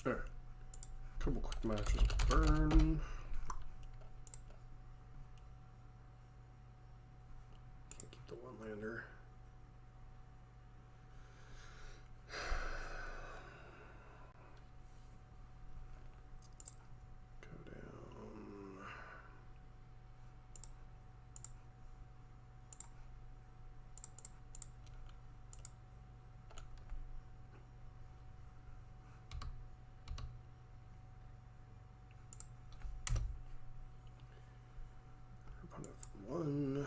Alright. Couple quick matches of burn. Can't keep the one lander. Go down. Opponent for one.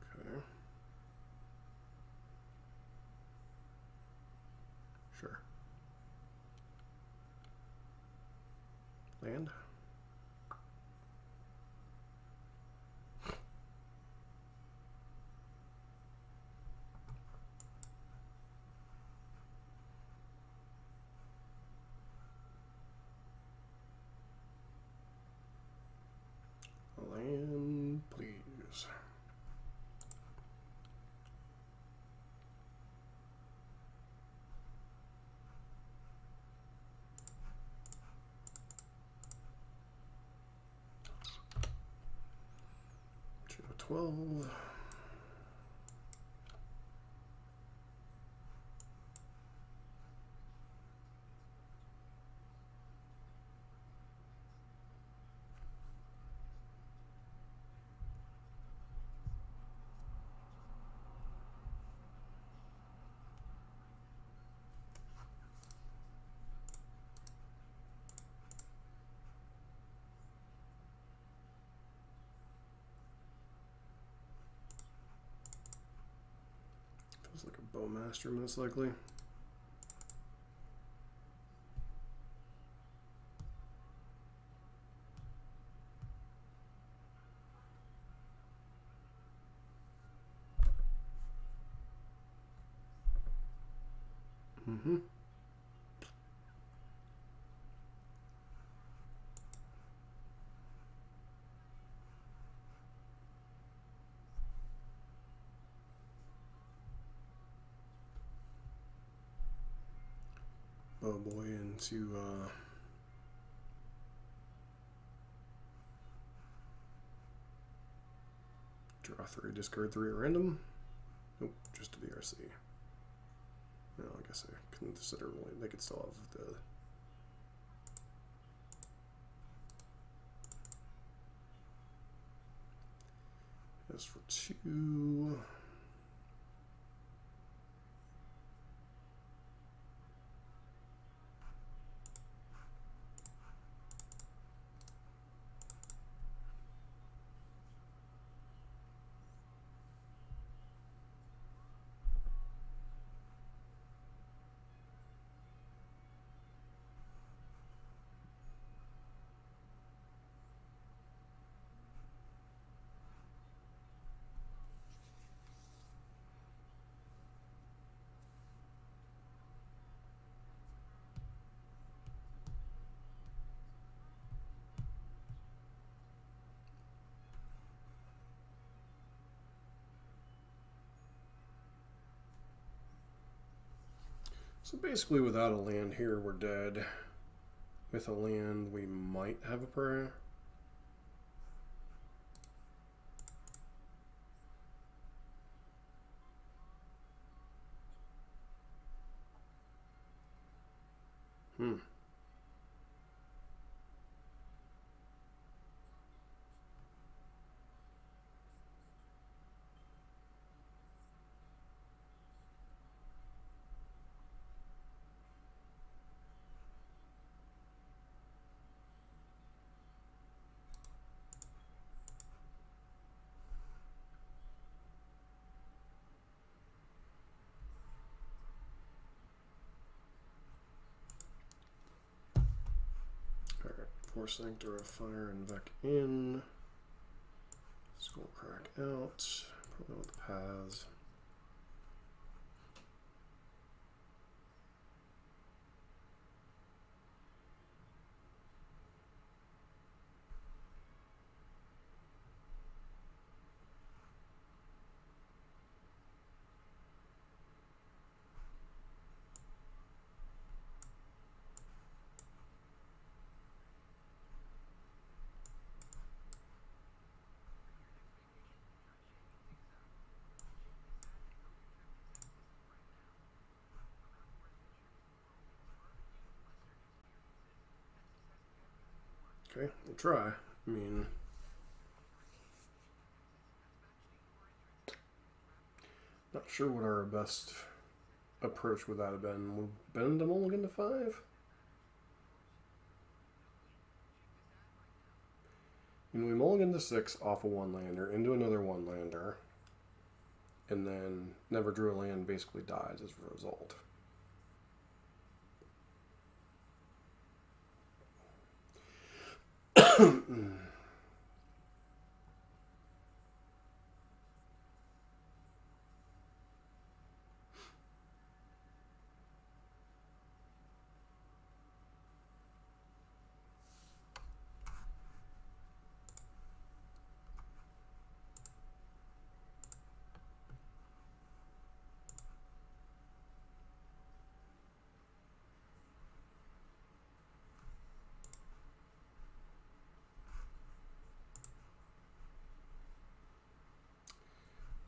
Okay. Sure. Land. Land, please. Two 12. Feels like a bowmaster, most likely. Mm-hmm. Oh boy, into draw 3, discard 3 at random. Nope, just a DRC. No, I guess I couldn't consider they could still have the as for 2. So basically without a land here, we're dead. With a land, we might have a prayer. Force Sanctor of Fire and Vec in. Skullcrack out. Probably with the paths. Okay, we'll try. I mean, not sure what our best approach would that have been. We'll bend the mulligan to 5. And we mulligan to 6 off a 1-lander into another 1-lander, and then never drew a land, basically dies as a result.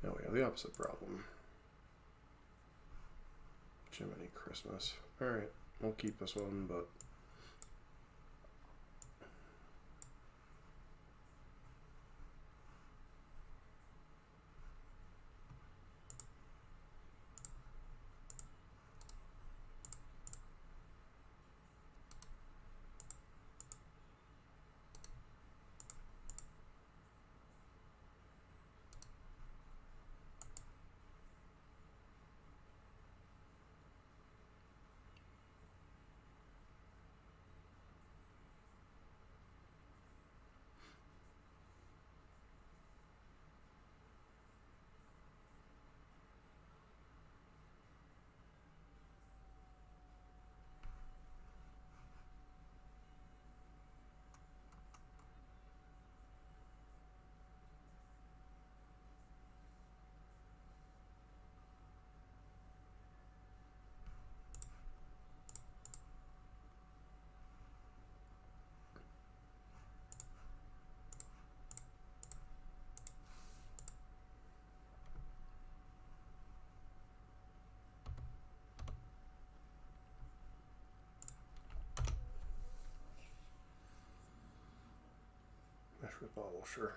Now we have the opposite problem. Jiminy Christmas. Alright, we'll keep this one, but... Mesh with bottle, sure.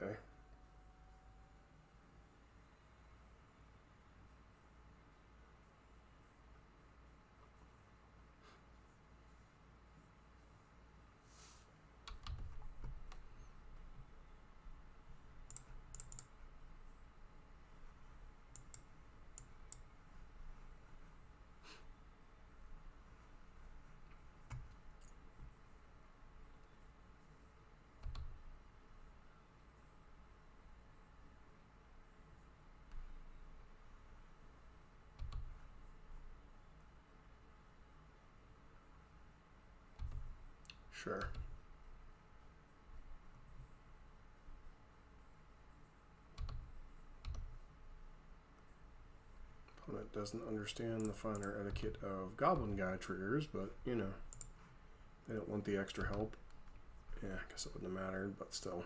Okay. Sure. Opponent doesn't understand the finer etiquette of Goblin Guy triggers, but, you know, they don't want the extra help. Yeah, I guess it wouldn't have mattered, but still.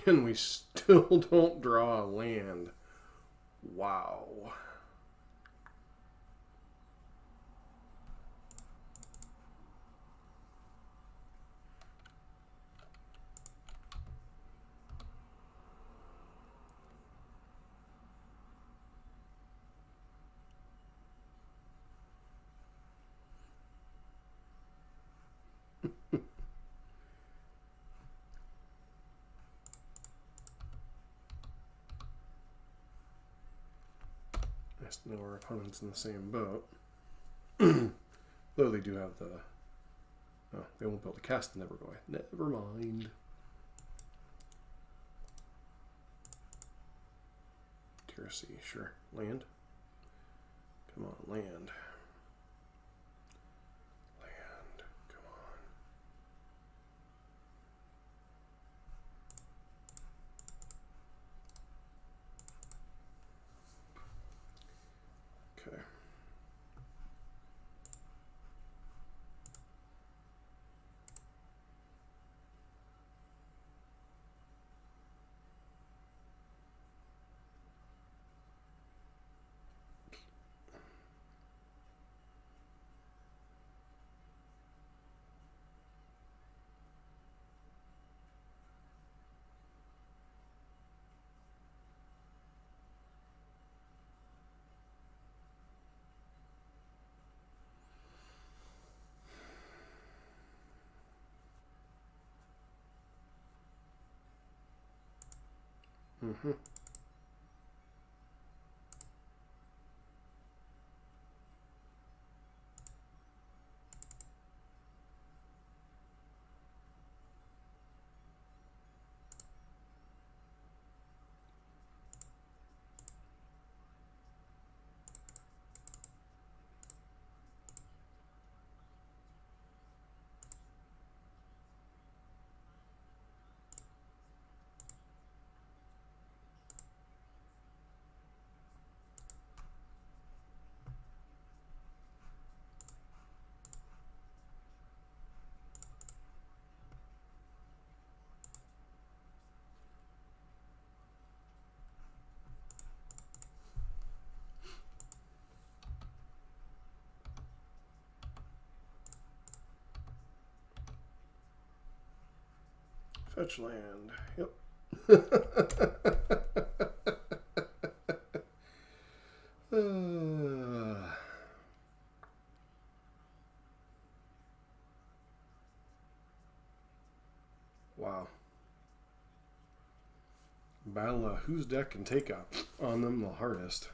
And we still don't draw a land. Wow. know our opponent's in the same boat. Though they do have the... Oh, they won't be able to cast the Neverglade. Never mind. Accuracy, sure. Land. Come on, land. Land. Come on. Okay. Mm-hmm. Fetch land. Yep. Wow. Battle of whose deck can take up on them the hardest.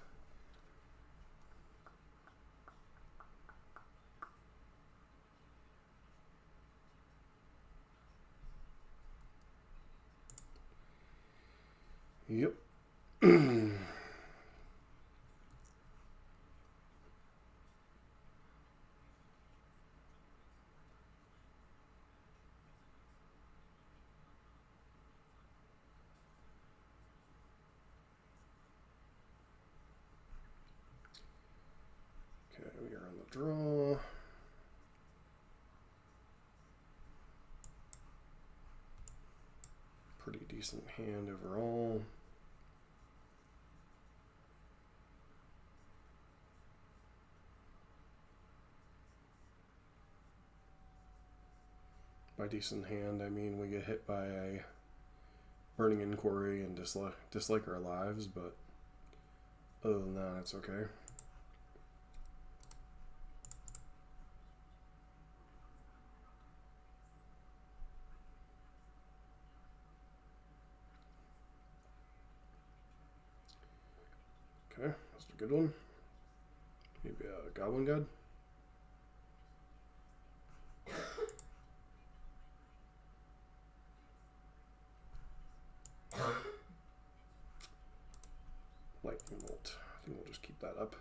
Yep. Okay, we are on the draw. Pretty decent hand overall. By decent hand, I mean we get hit by a Burning Inquiry and dislike our lives, but other than that, it's okay. Okay, that's a good one. Maybe a Goblin God. Lightning Bolt. I think we'll just keep that up.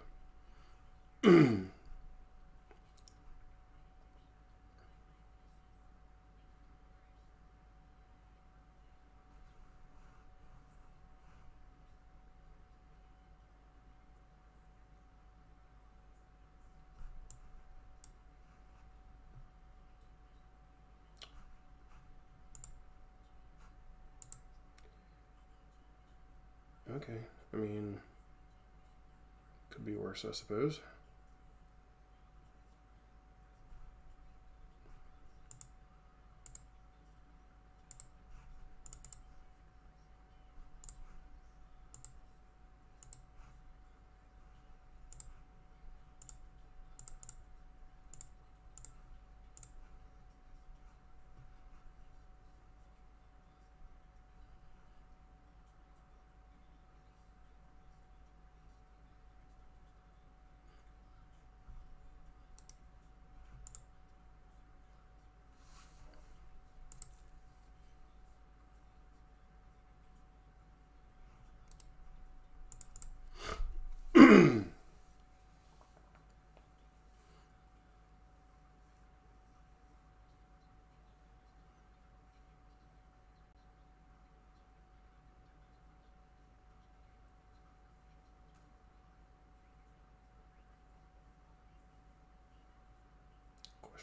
Okay, I mean, could be worse, I suppose.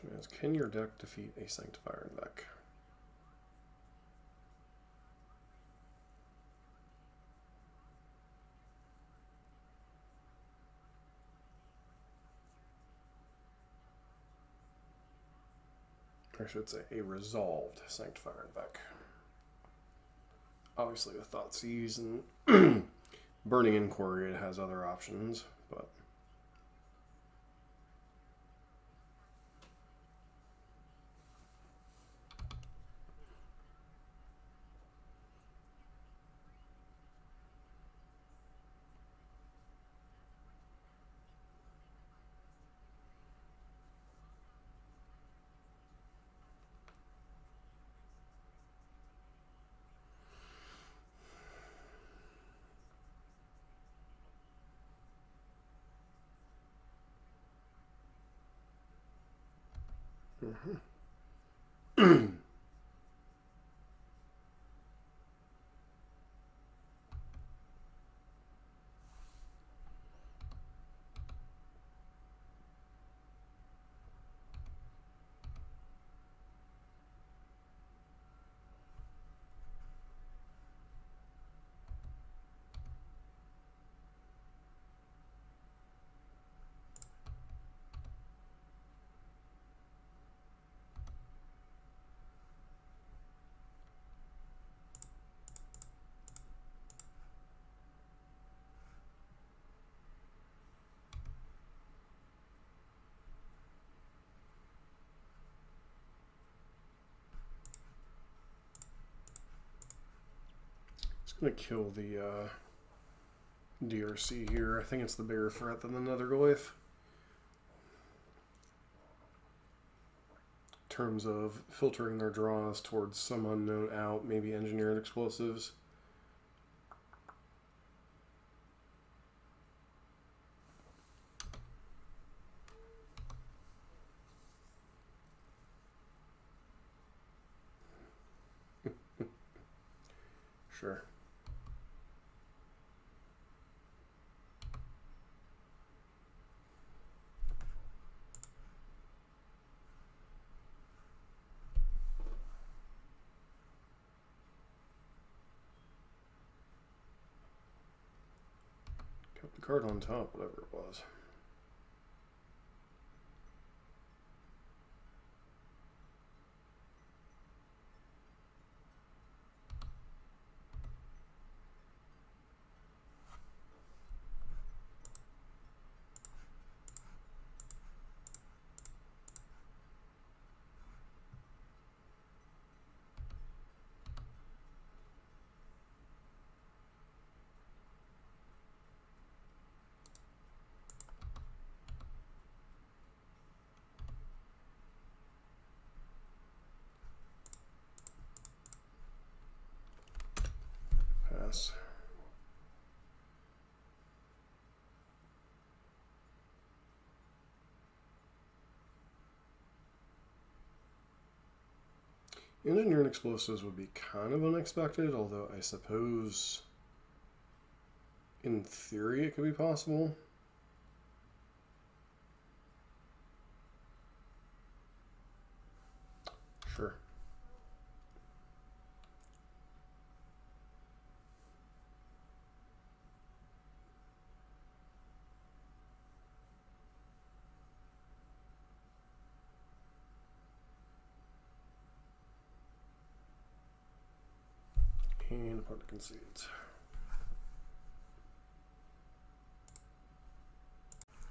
question is, can your deck defeat a Sanctifier in deck? I should say a resolved Sanctifier in deck. Obviously with Thoughtseize and Burning Inquiry, it has other options, but going to kill the DRC here. I think it's the bigger threat than the Netherglyph. In terms of filtering their draws towards some unknown out, maybe engineered explosives. Sure. Kept the card on top, whatever it was. Pass. Engineering explosives would be kind of unexpected, although I suppose in theory it could be possible. Sure. And opponent concedes.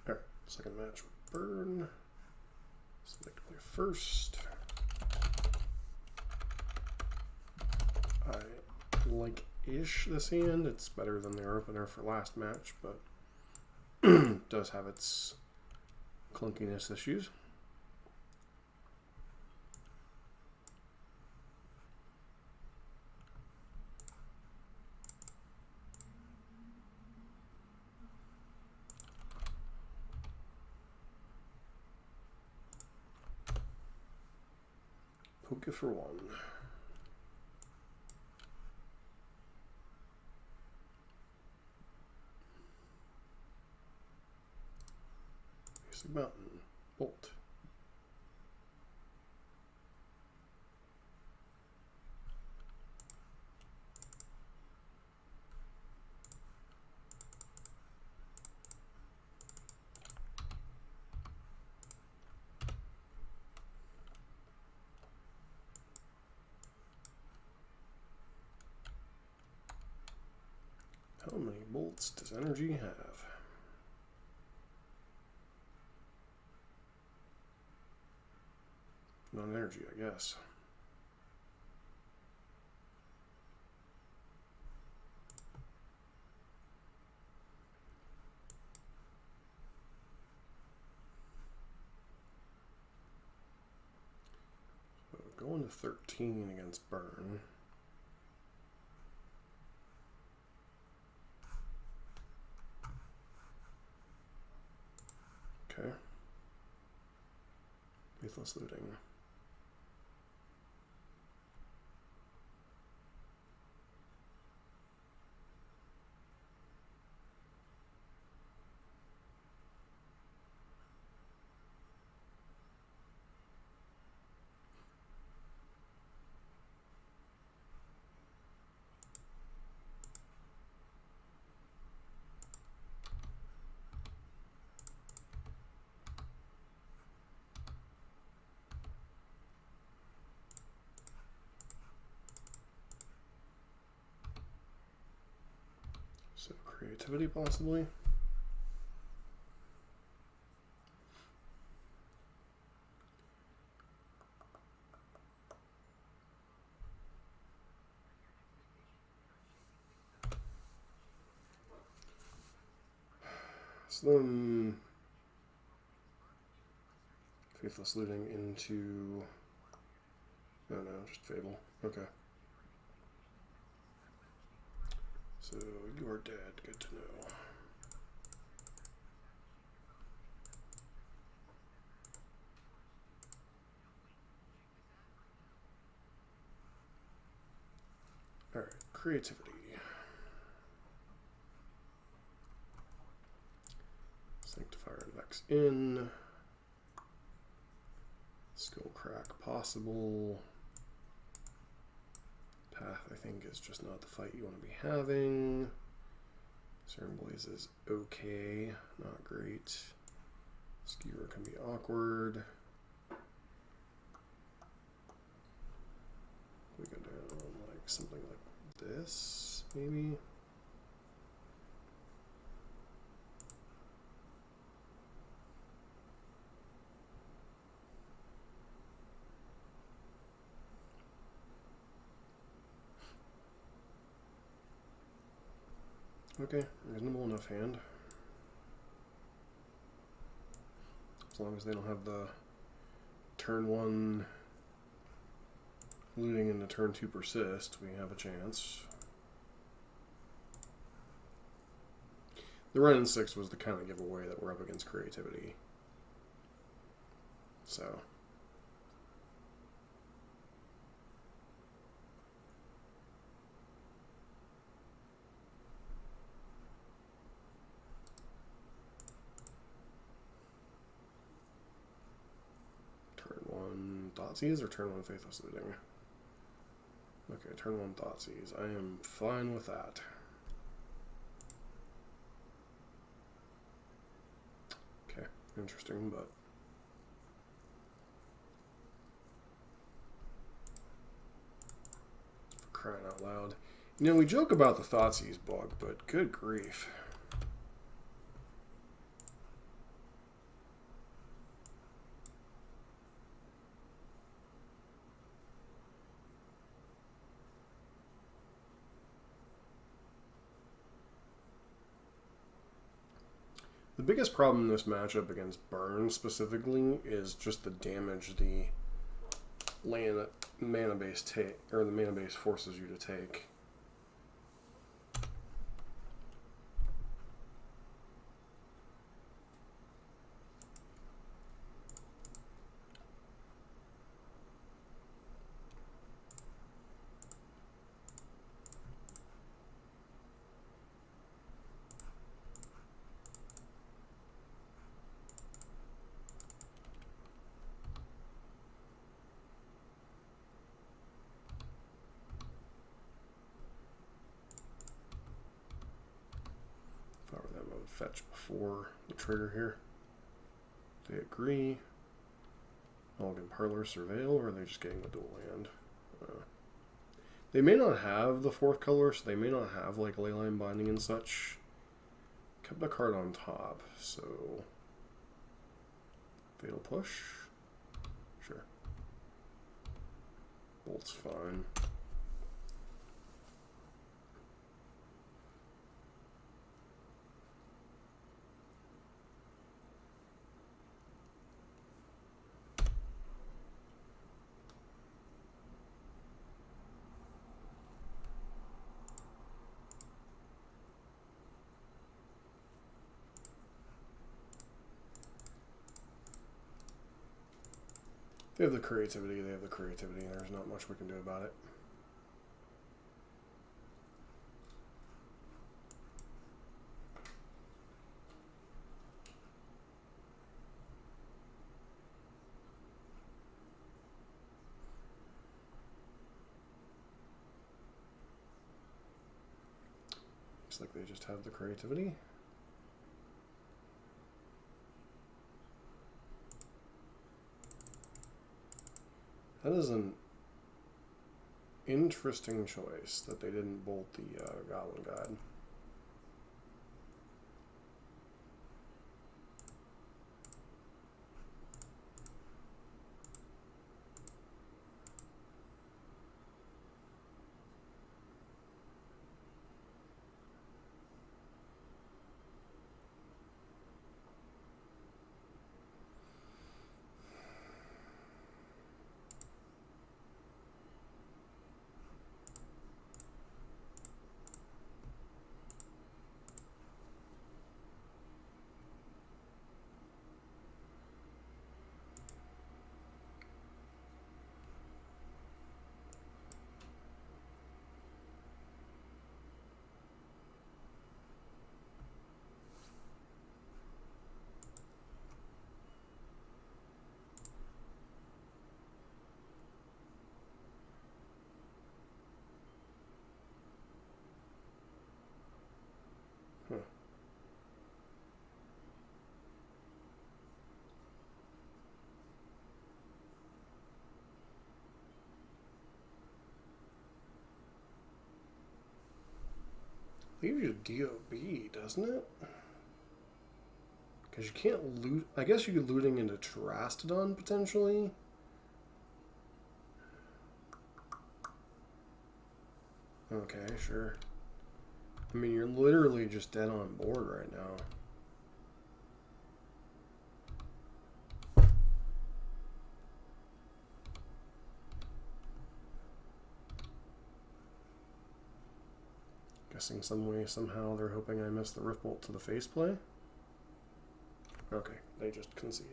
Alright, second match with Burn. Select play first. I like-ish this hand. It's better than their opener for last match, but does have its clunkiness issues. Poke it for one. Basic Mountain. Bolt. else does energy have? Non-energy, I guess. So going to 13 against burn. Okay. Faithless looting. So creativity possibly. So then faithless looting into, oh no, just Fable. Okay. So you are dead, good to know. Alright, creativity. Sanctifier and Vex in. Skill crack possible. Path, I think, is just not the fight you want to be having. Serum Blaze is okay, not great. Skewer can be awkward. We go down like something like this, maybe. Okay, reasonable enough hand. As long as they don't have the turn 1 looting into turn 2 persist, we have a chance. The run in 6 was the kind of giveaway that we're up against creativity. So. Turn 1 Thoughtseize or turn 1 Faithless Looting? Okay, turn 1 Thoughtseize. I am fine with that. Okay, interesting, but for crying out loud. You know, we joke about the Thoughtseize bug, but good grief. The biggest problem in this matchup against Burn specifically is just the damage the mana base forces you to take. Fetch before the trigger here. They agree. Mulligan Parlor Surveil, or are they just getting the dual land? They may not have the 4th color, so they may not have like Leyline Binding and such Kept a card on top, so Fatal Push. Sure. Bolt's fine. They have the creativity, there's not much we can do about it. Looks like they just have the creativity. That is an interesting choice that they didn't bolt the Goblin Guide. Leaves you DOB, doesn't it? Because you can't loot. I guess you could looting into Terastodon potentially. Okay, sure. I mean, you're literally just dead on board right now. Guessing some way, somehow, they're hoping I miss the Riftbolt to the face play. Okay, they just concede.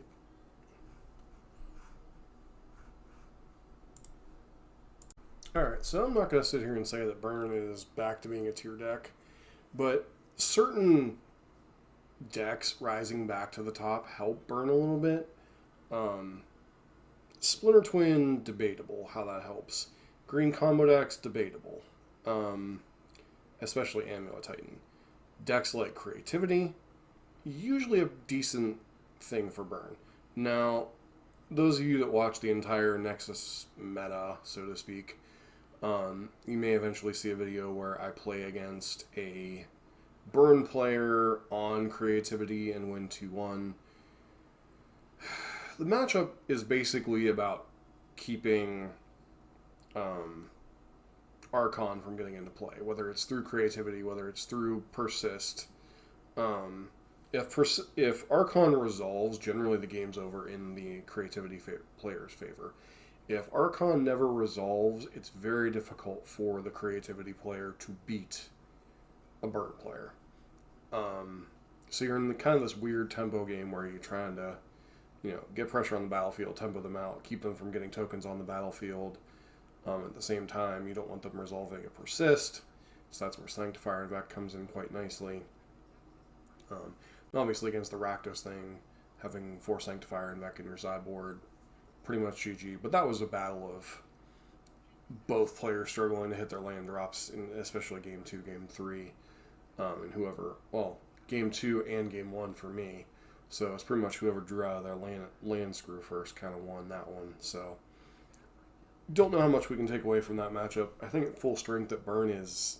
Alright, so I'm not going to sit here and say that Burn is back to being a tier deck, but certain decks rising back to the top help Burn a little bit. Splinter Twin, debatable how that helps. Green combo decks, debatable. Especially Amulet Titan. Decks like Creativity, usually a decent thing for Burn. Now, those of you that watch the entire Nexus meta, so to speak, you may eventually see a video where I play against a Burn player on Creativity and win 2-1. The matchup is basically about keeping Archon from getting into play, whether it's through Creativity, whether it's through Persist. If Archon resolves, generally the game's over in the Creativity player's favor. If Archon never resolves, it's very difficult for the Creativity player to beat a Burn player. So you're in the kind of this weird tempo game where you're trying to, get pressure on the battlefield, tempo them out, keep them from getting tokens on the battlefield. At the same time, you don't want them resolving a Persist, so that's where Sanctifier Invec comes in quite nicely. Obviously, against the Rakdos thing, having 4 Sanctifier Invec in your sideboard, pretty much GG. But that was a battle of both players struggling to hit their land drops, especially Game 2, Game 3, and whoever, Game 2 and Game 1 for me. So it's pretty much whoever drew out of their land screw first kind of won that one. So don't know how much we can take away from that matchup. I think at full strength that Burn is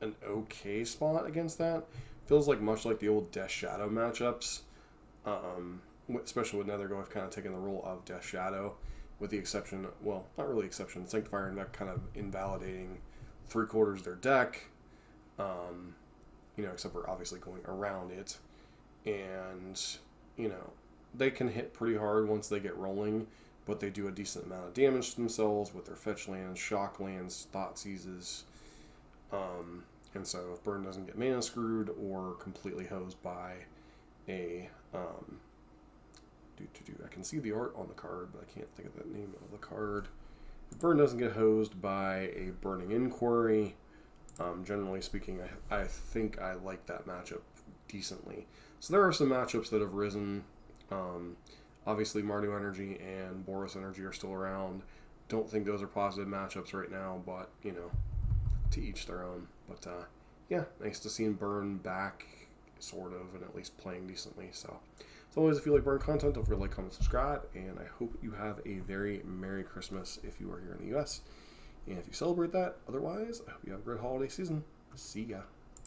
an okay spot against that. Feels like much like the old Death Shadow matchups, especially with Nethergoyf kind of taking the role of Death Shadow, with the exception, well, not really exception, Sanctifier and Mech kind of invalidating 3/4 their deck, except for obviously going around it. And, they can hit pretty hard once they get rolling, but they do a decent amount of damage to themselves with their fetch lands, shock lands, thought seizes. And so if Burn doesn't get mana screwed or completely hosed by a I can see the art on the card, but I can't think of the name of the card. If Burn doesn't get hosed by a Burning Inquiry, generally speaking, I think I like that matchup decently. So there are some matchups that have risen. Obviously, Mardu Energy and Boros Energy are still around. Don't think those are positive matchups right now, but, to each their own. But, nice to see him Burn back, sort of, and at least playing decently. So, as always, if you like Burn content, don't forget to like, comment, subscribe, and I hope you have a very Merry Christmas if you are here in the U.S. And if you celebrate that, otherwise, I hope you have a great holiday season. See ya.